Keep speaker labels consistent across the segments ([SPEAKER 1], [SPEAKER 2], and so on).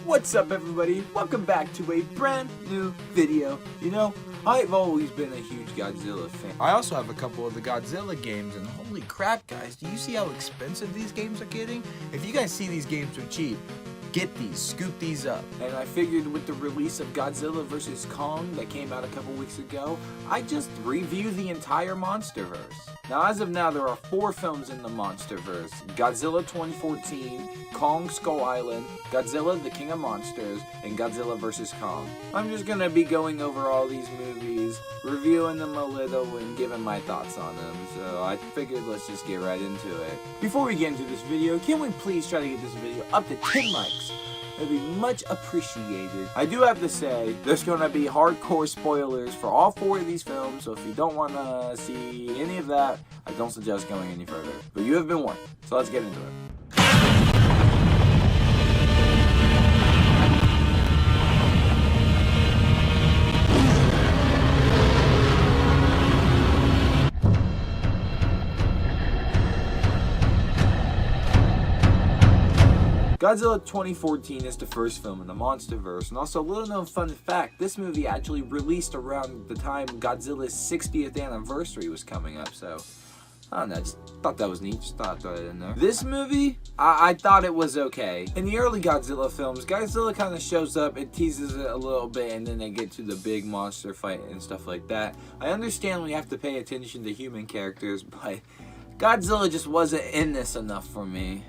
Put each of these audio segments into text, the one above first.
[SPEAKER 1] What's up, everybody? Welcome back to a brand new video. You know, I've always been a huge Godzilla fan. I also have a couple of the Godzilla games, and holy crap, guys, do you see how expensive these games are getting? If you guys see these games are cheap, get these, scoop these up. And I figured with the release of Godzilla vs. Kong that came out a couple weeks ago, I just review the entire Monsterverse. Now, as of now, there are 4 films in the Monsterverse: Godzilla 2014, Kong Skull Island, Godzilla the King of Monsters, and Godzilla vs. Kong. I'm just gonna be going over all these movies, reviewing them a little, and giving my thoughts on them. So I figured let's just get right into it. Before we get into this video, can we please try to get this video up to 10 likes? It'd be much appreciated. I do have to say, there's going to be hardcore spoilers for all 4 of these films, so if you don't want to see any of that, I don't suggest going any further. But you have been warned, so let's get into it. Godzilla 2014 is the first film in the Monsterverse, and also a little known fun fact, this movie actually released around the time Godzilla's 60th anniversary was coming up, so I don't know, just thought that was neat, just thought I'd throw it in there. This movie, I thought it was okay. In the early Godzilla films, Godzilla kind of shows up and teases it a little bit, and then they get to the big monster fight and stuff like that. I understand we have to pay attention to human characters, but Godzilla just wasn't in this enough for me.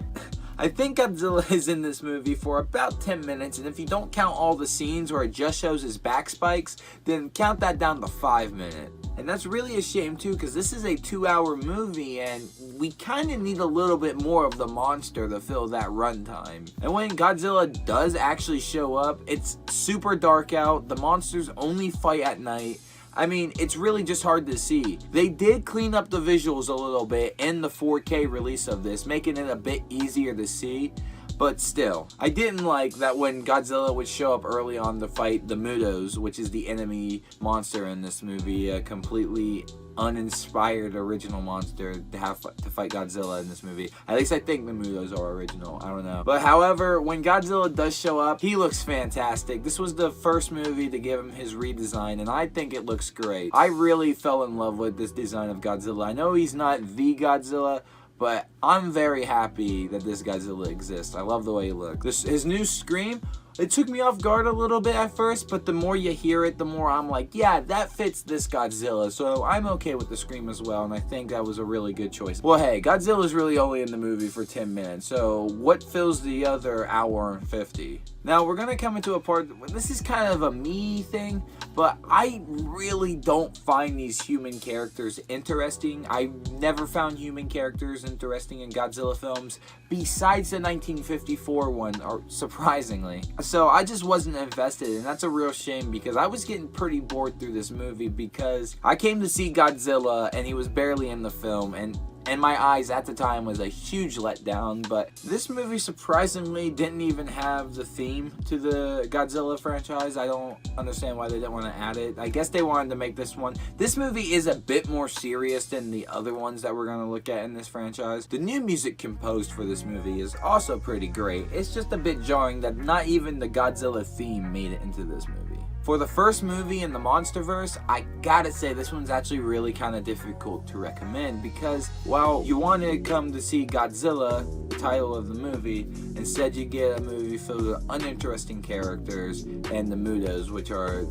[SPEAKER 1] I think Godzilla is in this movie for about 10 minutes, and if you don't count all the scenes where it just shows his back spikes, then count that down to 5 minutes. And that's really a shame too, because this is a 2-hour movie, and we kind of need a little bit more of the monster to fill that runtime. And when Godzilla does actually show up, it's super dark out, the monsters only fight at night. I mean, it's really just hard to see. They did clean up the visuals a little bit in the 4K release of this, making it a bit easier to see. But still, I didn't like that when Godzilla would show up early on to fight the Mutos, which is the enemy monster in this movie, a completely uninspired original monster to fight Godzilla in this movie. At least I think the Mutos are original, I don't know. But however, when Godzilla does show up, he looks fantastic. This was the first movie to give him his redesign, and I think it looks great. I really fell in love with this design of Godzilla. I know he's not the Godzilla, but I'm very happy that this Godzilla exists. I love the way he looks. His new scream, it took me off guard a little bit at first, but the more you hear it, the more I'm like, yeah, that fits this Godzilla. So I'm okay with the scream as well, and I think that was a really good choice. Well, hey, Godzilla's really only in the movie for 10 minutes, so what fills the other hour and 50? Now, we're going to come into a part, this is kind of a me thing, but I really don't find these human characters interesting. I never found human characters interesting in Godzilla films, besides the 1954 one, or surprisingly. So I just wasn't invested, and that's a real shame, because I was getting pretty bored through this movie, because I came to see Godzilla, and he was barely in the film, and my eyes at the time was a huge letdown. But this movie surprisingly didn't even have the theme to the Godzilla franchise. I don't understand why they didn't want to add it. I guess they wanted to make this one. This movie is a bit more serious than the other ones that we're going to look at in this franchise. The new music composed for this movie is also pretty great. It's just a bit jarring that not even the Godzilla theme made it into this movie. For the first movie in the Monsterverse, I gotta say this one's actually really kind of difficult to recommend, because while you want to come to see Godzilla, the title of the movie, instead you get a movie filled with uninteresting characters and the Mutos, which are,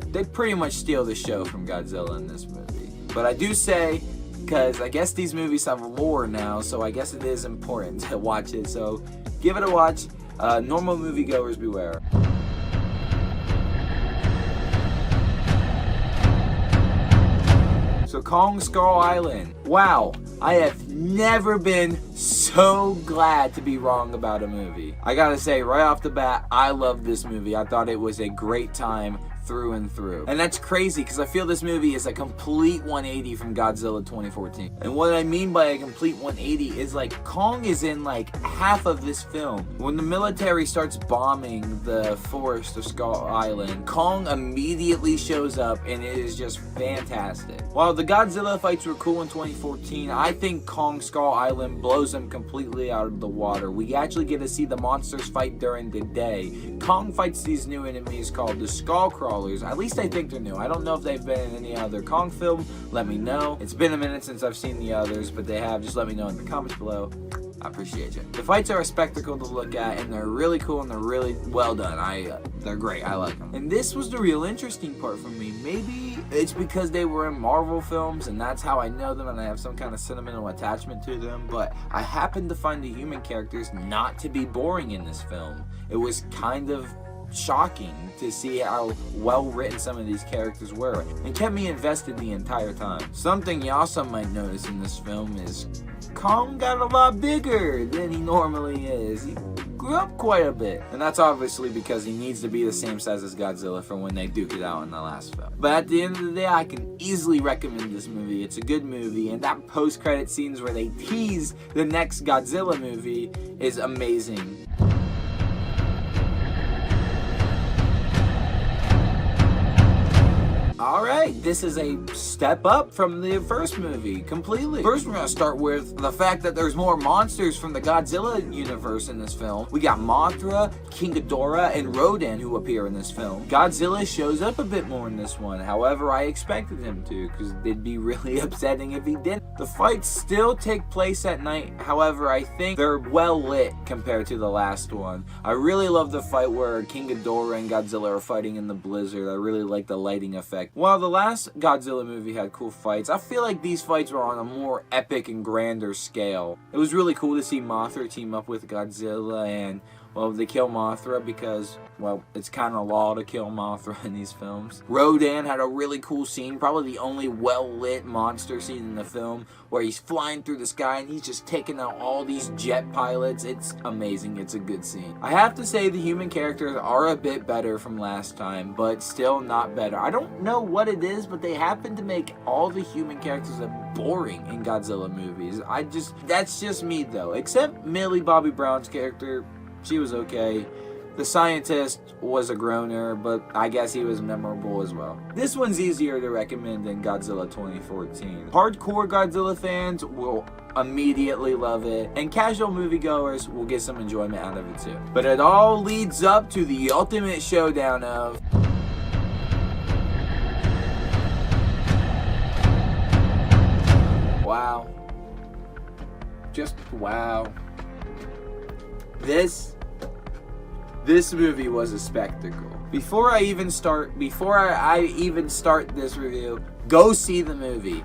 [SPEAKER 1] they pretty much steal the show from Godzilla in this movie. But I do say, because I guess these movies have lore now, so I guess it is important to watch it, so give it a watch. Normal moviegoers beware. So Kong Skull Island. Wow, I have never been so glad to be wrong about a movie. I gotta say, right off the bat, I love this movie. I thought it was a great time through and through. And that's crazy because I feel this movie is a complete 180 from Godzilla 2014. And what I mean by a complete 180 is like Kong is in like half of this film. When the military starts bombing the forest of Skull Island, Kong immediately shows up and it is just fantastic. While the Godzilla fights were cool in 2014, I think Kong Skull Island blows them completely out of the water. We actually get to see the monsters fight during the day. Kong fights these new enemies called the Skull Crawlers. At least I think they're new. I don't know if they've been in any other Kong film. Let me know. It's been a minute since I've seen the others, but they have. Just let me know in the comments below. I appreciate you. The fights are a spectacle to look at, and they're really cool and they're really well done. They're great. I like them. And this was the real interesting part for me. Maybe it's because they were in Marvel films, and that's how I know them, and I have some kind of sentimental attachment to them. But I happened to find the human characters not to be boring in this film. It was kind of shocking to see how well written some of these characters were, and kept me invested the entire time. Something you also might notice in this film is Kong got a lot bigger than he normally is. He grew up quite a bit, and that's obviously because he needs to be the same size as Godzilla for when they duke it out in the last film. But at the end of the day, I can easily recommend this movie. It's a good movie, and that post-credit scenes where they tease the next Godzilla movie is amazing. Alright, this is a step up from the first movie, completely. First, we're going to start with the fact that there's more monsters from the Godzilla universe in this film. We got Mothra, King Ghidorah, and Rodan who appear in this film. Godzilla shows up a bit more in this one, however, I expected him to, because it'd be really upsetting if he didn't. The fights still take place at night, however, I think they're well lit compared to the last one. I really love the fight where King Ghidorah and Godzilla are fighting in the blizzard. I really like the lighting effect. While the last Godzilla movie had cool fights, I feel like these fights were on a more epic and grander scale. It was really cool to see Mothra team up with Godzilla, and well, they kill Mothra because, well, it's kind of law to kill Mothra in these films. Rodan had a really cool scene, probably the only well-lit monster scene in the film, where he's flying through the sky and he's just taking out all these jet pilots. It's amazing. It's a good scene. I have to say the human characters are a bit better from last time, but still not better. I don't know what it is, but they happen to make all the human characters boring in Godzilla movies. That's just me though. Except Millie Bobby Brown's character. She was okay. The scientist was a groaner, but I guess he was memorable as well. This one's easier to recommend than Godzilla 2014. Hardcore Godzilla fans will immediately love it, and casual moviegoers will get some enjoyment out of it too. But it all leads up to the ultimate showdown of... wow. Just wow. This movie was a spectacle. Before I even start this review, go see the movie.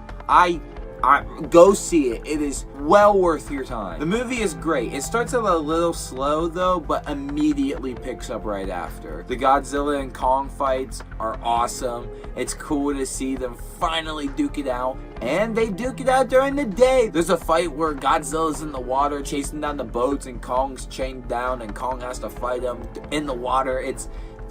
[SPEAKER 1] Go see it. It is well worth your time. The movie is great. It starts out a little slow though, but immediately picks up right after. The Godzilla and Kong fights are awesome. It's cool to see them finally duke it out, and they duke it out during the day. There's a fight where Godzilla's in the water chasing down the boats, and Kong's chained down, and Kong has to fight him in the water. It's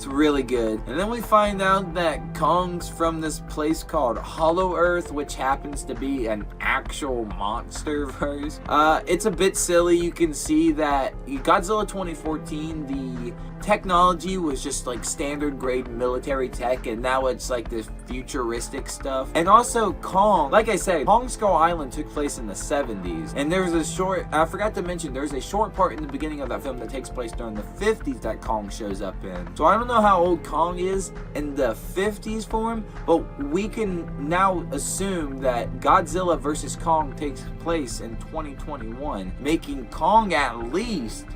[SPEAKER 1] really good. And then we find out that Kong's from this place called Hollow Earth, which happens to be an actual monsterverse. It's a bit silly. You can see that Godzilla 2014, the technology was just like standard grade military tech, and now it's like this futuristic stuff. And also Kong, like I said, Kong Skull Island took place in the 70s, and there's a short, I forgot to mention, there's a short part in the beginning of that film that takes place during the 50s that Kong shows up in. So I don't know how old Kong is in the 50s form, but we can now assume that Godzilla vs. Kong takes place in 2021, making Kong at least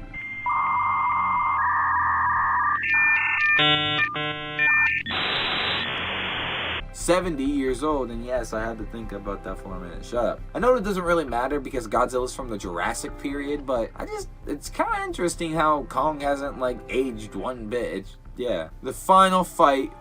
[SPEAKER 1] 70 years old. And yes, I had to think about that for a minute. Shut up. I know it doesn't really matter because Godzilla's from the Jurassic period, but it's kind of interesting how Kong hasn't like aged one bit. Yeah. The final fight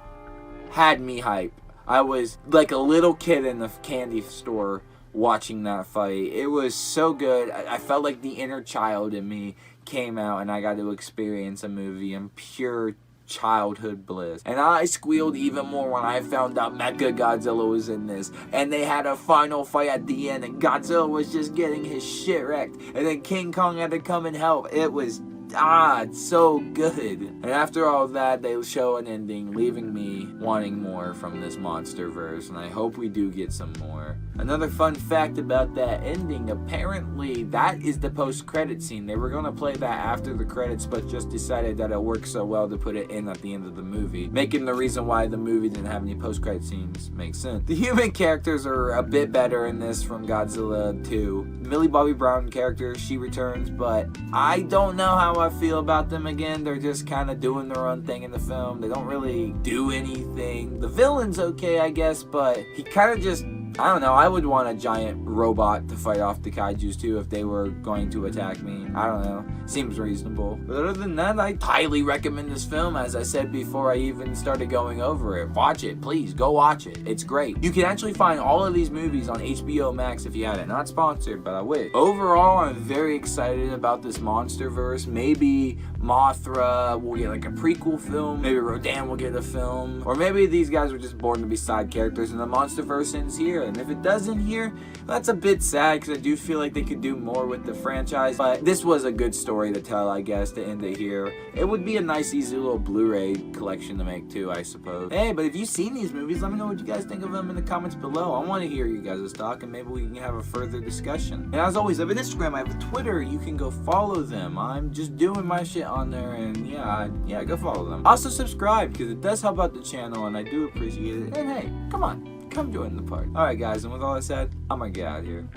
[SPEAKER 1] had me hype. I was like a little kid in the candy store watching that fight. It was so good. I felt like the inner child in me came out, and I got to experience a movie in pure childhood bliss. And I squealed even more when I found out Mecha Godzilla was in this. And they had a final fight at the end, and Godzilla was just getting his shit wrecked. And then King Kong had to come and help. It was it's so good. And after all that, they show an ending, leaving me wanting more from this Monsterverse, and I hope we do get some more. Another fun fact about that ending, apparently that is the post-credit scene. They were going to play that after the credits, but just decided that it worked so well to put it in at the end of the movie, making the reason why the movie didn't have any post-credit scenes make sense. The human characters are a bit better in this from Godzilla 2. The Millie Bobby Brown character, she returns, but I don't know how I feel about them again. They're just kind of doing their own thing in the film. They don't really do anything. The villain's okay, I guess, but he kind of just, I don't know, I would want a giant robot to fight off the kaijus too if they were going to attack me. I don't know. Seems reasonable. But other than that, I highly recommend this film. As I said before I even started going over it. Watch it, please. Go watch it. It's great. You can actually find all of these movies on HBO Max if you had it. Not sponsored, but I wish. Overall, I'm very excited about this Monsterverse. Maybe Mothra will get like a prequel film. Maybe Rodan will get a film. Or maybe these guys were just born to be side characters and the Monsterverse ends here. And if it doesn't here, that's a bit sad because I do feel like they could do more with the franchise. But this was a good story to tell, I guess, to end it here. It would be a nice, easy little Blu-ray collection to make too, I suppose. Hey, but if you've seen these movies, let me know what you guys think of them in the comments below. I want to hear you guys' talk, and maybe we can have a further discussion. And as always, I have an Instagram, I have a Twitter. You can go follow them. I'm just doing my shit on there, and yeah, go follow them. Also subscribe, because it does help out the channel, and I do appreciate it. And hey, come on. Come join the party. Alright guys, and with all that said, I'm gonna get out of here.